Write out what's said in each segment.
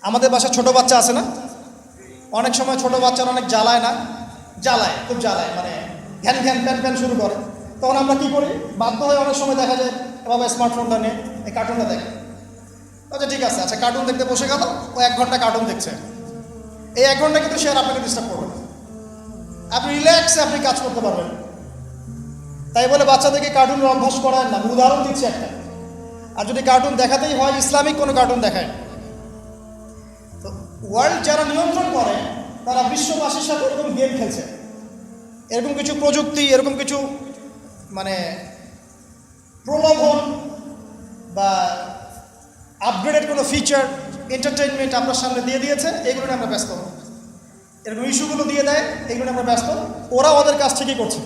আমাদের বাসায় ছোট বাচ্চা আছে না, অনেক সময় ছোট বাচ্চারা অনেক জ্বালায় না, জ্বালায়, খুব জ্বালায়, মানে ঘ্যান ঘ্যান প্যান প্যান শুরু করে। তখন আমরা কি করি, বাধ্য হয়ে অনেক সময় দেখা যায় বাবা স্মার্টফোনটা নিয়ে এই কার্টুনটা দেখে। আচ্ছা ঠিক আছে, আচ্ছা কার্টুন দেখতে বসে গেল, ও 1 ঘন্টা কার্টুন দেখছে। এই 1 ঘন্টা কিন্তু সে আর আপনাকে ডিস্টার্ব করবে না, আপনি রিল্যাক্সে আপনি কাজ করতে পারবেন। তাই বলে বাচ্চাদেরকে কার্টুনের অভ্যাস করায় না, আমি উদাহরণ দিচ্ছি একটা। আর যদি কার্টুন দেখাতেই হয়, ইসলামিক কোনো কার্টুন দেখায়। তো ওয়ার্ল্ড যারা নিয়ন্ত্রণ করে তারা বিশ্ববাসীর সাথে এরকম গেম খেলছে, এরকম কিছু প্রযুক্তি, এরকম কিছু মানে প্রলোভন বা আপগ্রেডেড কোনো ফিচার, এন্টারটেইনমেন্ট আপনার সামনে দিয়ে দিয়েছে, এগুলো নিয়ে আমরা ব্যস্ত। এরকম ইস্যুগুলো দিয়ে দেয়, এগুলো নিয়ে আমরা ব্যস্ত। ওরা ওদের কাজ ঠিকই করছে।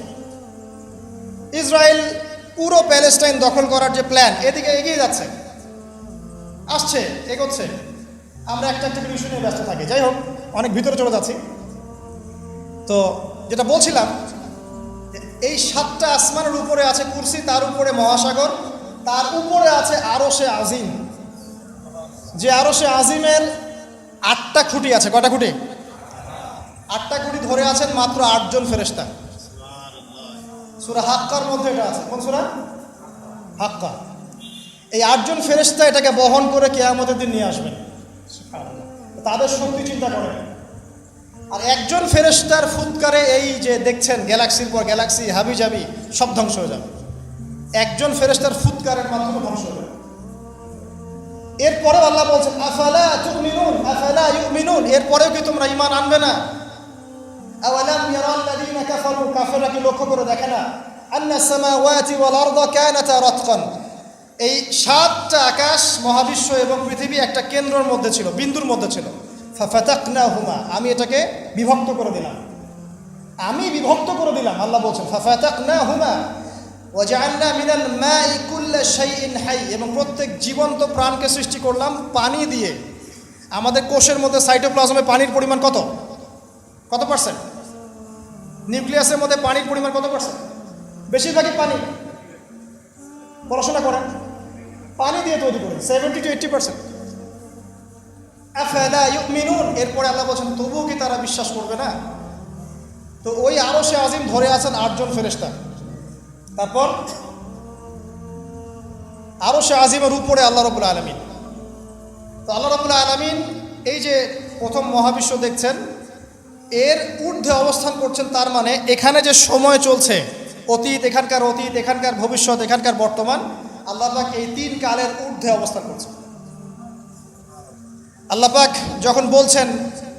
ইসরায়েল পুরো প্যালেস্টাইন দখল করার যে প্ল্যান, এদিকে এগিয়ে যাচ্ছে, আসছে, এগোচ্ছে। আমরা একটা একটা ইস্যু নিয়ে ব্যস্ত থাকি। যাই হোক, অনেক ভিতরে চলে যাচ্ছি। তো যেটা বলছিলাম, এই 7টা আসমানের উপরে আছে কুরসি, তার উপরে মহাসাগর, তার উপরে আছে আরশে আজিম। যে আরশে আজিমের 8টা খুঁটি আছে। কয়টা খুঁটি? 8টা খুঁটি ধরে আছেন মাত্র 8 জন ফেরেশতা। সূরা হাক্কার মধ্যে এটা আছে। কোন সূরা? হাক্কা। এই 8 জন ফেরেশতা এটাকে বহন করে কিয়ামতের দিন নিয়ে আসবেন। তাদের শক্তি চিন্তা করেন। আর একজন ফেরেশতার ফুৎকারে এই যে দেখছেন গ্যালাক্সির পর গ্যালাক্সি হাবি জাবি সব ধ্বংস হয়ে যাবে। একজন ফেরেশতার ফুৎকারের মাধ্যমে ধ্বংস হয়ে যাবে। এরপরে আল্লাহ বলছেন আফালা তুমিনুন আফালা ইউমিনুন, এরপরেও কি তোমরা ঈমান আনবে না? আওয়ালাম ইয়ারাল্লাযীনা কাফারু, কাফেররা কি লক্ষ্য করে দেখে না? আন্নাস সামাওয়াতি ওয়াল আরদা কানাতা রাতকান, এই 7টা আকাশ, মহাবিশ্ব এবং পৃথিবী একটা কেন্দ্রের মধ্যে ছিল, বিন্দুর মধ্যে ছিল। ফাফাতাকনাহুমা, আমি এটাকে বিভক্ত করে দিলাম, আমি বিভক্ত করে দিলাম। আল্লাহ বলছেন ফাফাতাকনাহুমা ওয়াজআলনা মিনাল মাই কুল্লা শাইইন হাই, এবং প্রত্যেক জীবন্ত প্রাণকে সৃষ্টি করলাম পানি দিয়ে। আমাদের কোষের মধ্যে সাইটোপ্লাজমে পানির পরিমাণ কত কত পার্সেন্ট? নিউক্লিয়াসের মধ্যে পানির পরিমাণ কত পার্সেন্ট? বেশিরভাগই পানি। পড়াশোনা করেন, পানি দিয়ে তৈরি করেন 70 to 80%। আফালা ইউমিনুন, এরপরে আল্লাহ বলছেন তবুও কি তারা বিশ্বাস করবে না? তো ওই আরশে আজিম ধরে আছেন 8 জন ফেরেশতা। তারপর আরশে আজিমের উপরে আল্লাহ রাব্বুল আলামিন। তো আল্লাহ রাব্বুল আলামিন এই যে প্রথম মহাবিশ্ব দেখছেন, এর ঊর্ধ্বে অবস্থান করছেন। তার মানে এখানে যে সময় চলছে, অতীত, এখানকার অতীত, এখানকার ভবিষ্যৎ, এখানকার বর্তমান, আল্লাহ পাক এই 3 কালের ঊর্ধ্বে অবস্থান করছেন। আল্লাহ পাক যখন বলছেন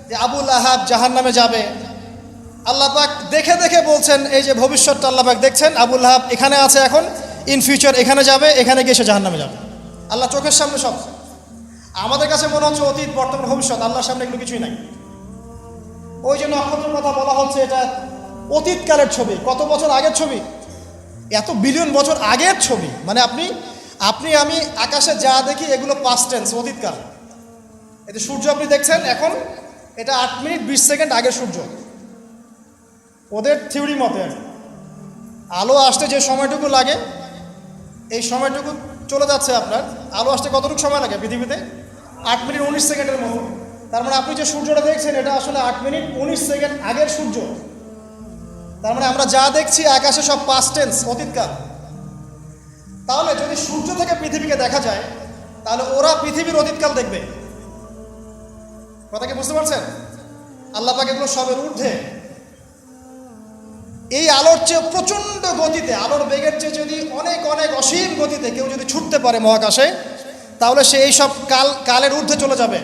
যে আবু লাহাব জাহান্নামে যাবে, আল্লাহ পাক দেখে দেখে বলছেন, এই যে ভবিষ্যৎটা আল্লাহ পাক দেখছেন, আবু লাহাব এখানে আছে, এখন ইন ফিউচার এখানে যাবে, এখানে গিয়ে সে জাহান্নামে যাবে। আল্লাহ চোখের সামনে সব। আমাদের কাছে মনে হচ্ছে অতীত, বর্তমান, ভবিষ্যৎ, আল্লাহর সামনে এগুলো কিছুই নাই। ওই যে নক্ষত্রের কথা বলা হচ্ছে, এটা অতীতকালের ছবি, কত বছর আগের ছবি, এত বিলিয়ন বছর আগের ছবি। মানে আপনি আমি আকাশে যা দেখি এগুলো পাস্ট টেন্স, অতীতকাল। এতে সূর্য আপনি দেখছেন এখন, এটা 8 মিনিট 20 সেকেন্ড আগের সূর্য। ওদের থিওরি মতে আলো আসতে যে সময়টুকু লাগে, এই সময়টুকু চলে যাচ্ছে আপনার। আলো আসতে কতটুকু সময় লাগে পৃথিবীতে? 8 মিনিট 19 সেকেন্ডের মতো। তার মানে আপনি যে সূর্যটা দেখছেন, এটা আসলে 8 মিনিট 19 সেকেন্ড আগের সূর্য। তার মানে আমরা যা দেখছি আকাশে সব পাস্ট টেন্স, অতীতকাল। তাহলে যদি সূর্য থেকে পৃথিবীকে দেখা যায়, তাহলে ওরা পৃথিবীর অতীতকাল দেখবে। কথা কি বুঝতে পারছেন? আল্লাহ পাক এগুলো সবের ঊর্ধ্বে। এই আলোর চেয়ে প্রচণ্ড গতিতে, আলোর বেগের চেয়ে যদি অনেক অনেক অসীম গতিতে কেউ যদি ছুটতে পারে মহাকাশে, তাহলে সে এই সব কালের ঊর্ধ্বে চলে যাবে।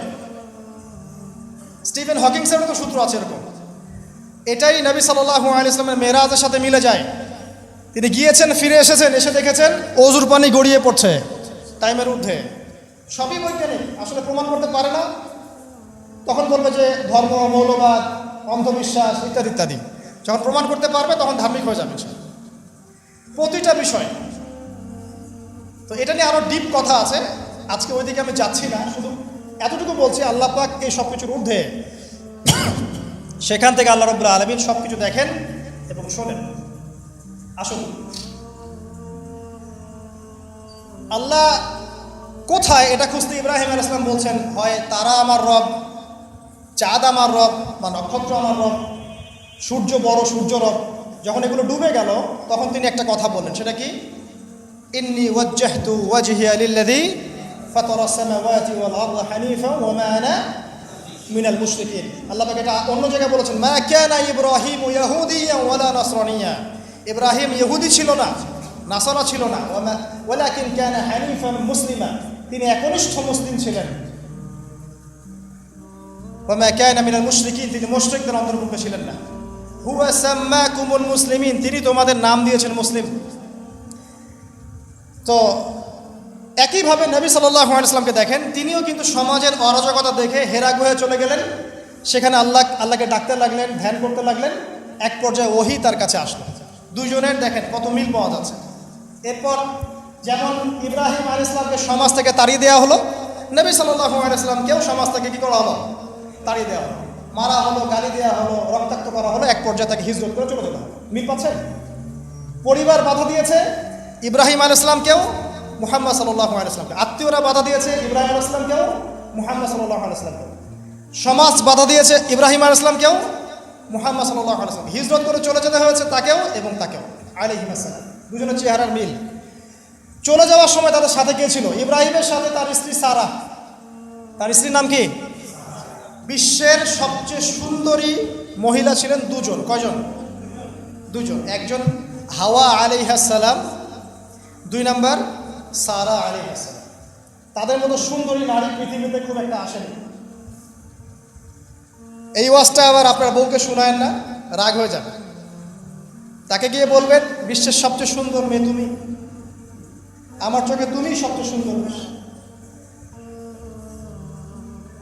স্টিফেন হকিংসেরও তো সূত্র আছে এরকম। এটাই নবী সাল্লাল্লাহু আলাইহি ওয়াসাল্লামের মেরাজের সাথে মিলে যায়। তিনি গিয়েছেন, ফিরে এসেছেন, এসে দেখেছেন অজুর পানি গড়িয়ে পড়ছে টাইমের ঊর্ধ্বে। সবই বৈজ্ঞানিক, আসলে প্রমাণ করতে পারে না। তখন বলবে যে ধর্ম, মৌলবাদ, অন্ধবিশ্বাস ইত্যাদি ইত্যাদি। যখন প্রমাণ করতে পারবে তখন ধার্মিক হয়ে যাবে প্রতিটা বিষয়। তো এটা নিয়ে আরও ডিপ কথা আছে, আজকে ওইদিকে আমি যাচ্ছি না। শুধু এতটুকু বলছি, আল্লাহ পাক এই সব কিছুর ঊর্ধ্বে। সেখান থেকে আল্লাহ রাব্বুল আলামিন সব কিছু দেখেন এবং শোনেন। আসুন, আল্লাহ কোথায় এটা খুঁজতে ইব্রাহিম আলাইহিস সালাম বলছেন, হয় তারা আমার রব, চাঁদ আমার রব, বা নক্ষত্র আমার রব, সূর্য বড় সূর্য রব। যখন এগুলো ডুবে গেল তখন তিনি একটা কথা বললেন, সেটা কি? ইন্নী ওয়াজ্জাহতু ওয়াজহিয়া লিল্লাযী ফাতারাস সামাওয়াতি ওয়াল আরদা হানিফা ওয়া মা আনা মিনাল মুশরিকিন। আল্লাহ পাক এটা অন্য জায়গায় বলেছেন, মা কানা ইব্রাহিম ইয়াহুদিয়্যান ওয়ালা নাসরানিয়্যা। ইব্রাহিম ইহুদি ছিল না, নাসারা ছিল না, ওয়ালাকিন কানা হানিফান মুসলিমা, তিনি একনিষ্ঠ মুসলিম ছিলেন। ওয়া মা কানা মিনাল মুশরিকিন, তিনি মুশরিকদের অন্তর্ভুক্ত ছিলেন না। হুয়া সাম্মাকুমুল মুসলিমিন, তিনি তোমাদের নাম দিয়েছেন মুসলিম। তো একইভাবে নবী সাল্লাল্লাহু আলাইহি ওয়াসাল্লামকে দেখেন, তিনিও কিন্তু সমাজের অরাজকতা দেখে হেরা গুহায় চলে গেলেন, সেখানে আল্লাহকে ডাকতে লাগলেন, ধ্যান করতে লাগলেন। এক পর্যায়ে ওহী তার কাছে আসলো। দুজনের দেখেন কত মিল পাওয়া যাচ্ছে। এরপর যেমন ইব্রাহিম আলাইহিস সালামকে সমাজ থেকে তাড়িয়ে দেওয়া হলো, নবী সাল্লাল্লাহু আলাইহি ওয়াসাল্লামকেও সমাজ থেকে কী করা হলো? তাড়িয়ে দেওয়া হলো, মারা হলো, গালি দেওয়া হলো, রক্তাক্ত করা হলো। এক পর্যায়ে তাকে হিজরত করে চলে যেতে হলো। মিল পাচ্ছেন? পরিবার বাধা দিয়েছে ইব্রাহিম আলাইহিস সালামকেও, মুহাম্মদ সাল্লাল্লাহু আলাইহি ওয়াসাল্লামকে। আত্মীয়রা বাধা দিয়েছে ইব্রাহিম আলাইহিস সালামকেও, মুহাম্মদ সাল্লাল্লাহু আলাইহি ওয়াসাল্লামকেও। সমাজ বাধা দিয়েছে ইব্রাহিম আলাইহিস সালামকেও, মুহাম্মদ সাল্লাল্লাহু আলাইহি ওয়াসাল্লাম। হিজরত করে চলে যেতে হয়েছে তাকেও এবং তাকেও আলাইহিস সালাম। দুজনের চেহারার মিল। চলে যাওয়ার সময় তাদের সাথে কে ছিল? ইব্রাহিমের সাথে তার স্ত্রী সারা। তার স্ত্রীর নাম কি? বিশ্বের সবচেয়ে সুন্দরী মহিলা ছিলেন দুজন। কয়জন? দুজন। একজন হাওয়া আলাইহিস সালাম, দুই নাম্বার সারা আলাইহিস সালাম। তাদের মতো সুন্দরী নারী পৃথিবীতে খুব একটা আসেনি। এই ওয়াজটা আবার আপনার বউকে শোনায়েন না, রাগ হয়ে যাবে। তাকে গিয়ে বলবেন, বিশ্বের সবচেয়ে সুন্দর মেয়ে তুমি, আমার চোখে তুমিই সবচেয়ে সুন্দর।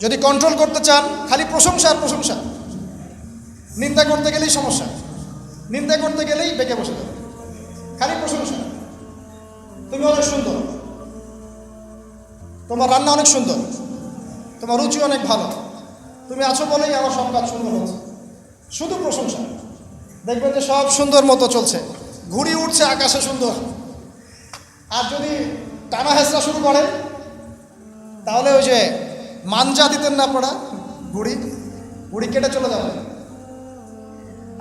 যদি কন্ট্রোল করতে চান, খালি প্রশংসা আর প্রশংসা। নিন্দা করতে গেলেই সমস্যা, নিন্দা করতে গেলেই বেঁকে বসে যাবে। খালি প্রশংসা, তুমি অনেক সুন্দর, তোমার রান্না অনেক সুন্দর, তোমার রুচি অনেক ভালো, তুমি আছো বলেই আমার সব কাজ সুন্দর হচ্ছে। শুধু প্রশংসা। দেখবেন যে সব সুন্দর মতো চলছে, ঘুড়ি উঠছে আকাশে সুন্দর। আর যদি টানা হেঁচড়া শুরু করেন, তাহলে ওই যে মাঞ্জা দিতেন না আপনারা, ঘুড়ি কেটে চলে যাবে।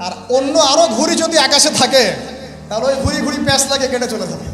আর অন্য আরো ঘুড়ি যদি আকাশে থাকে, তাহলে ওই ঘুড়ি প্যাঁচ লাগে কেটে চলে যাবে।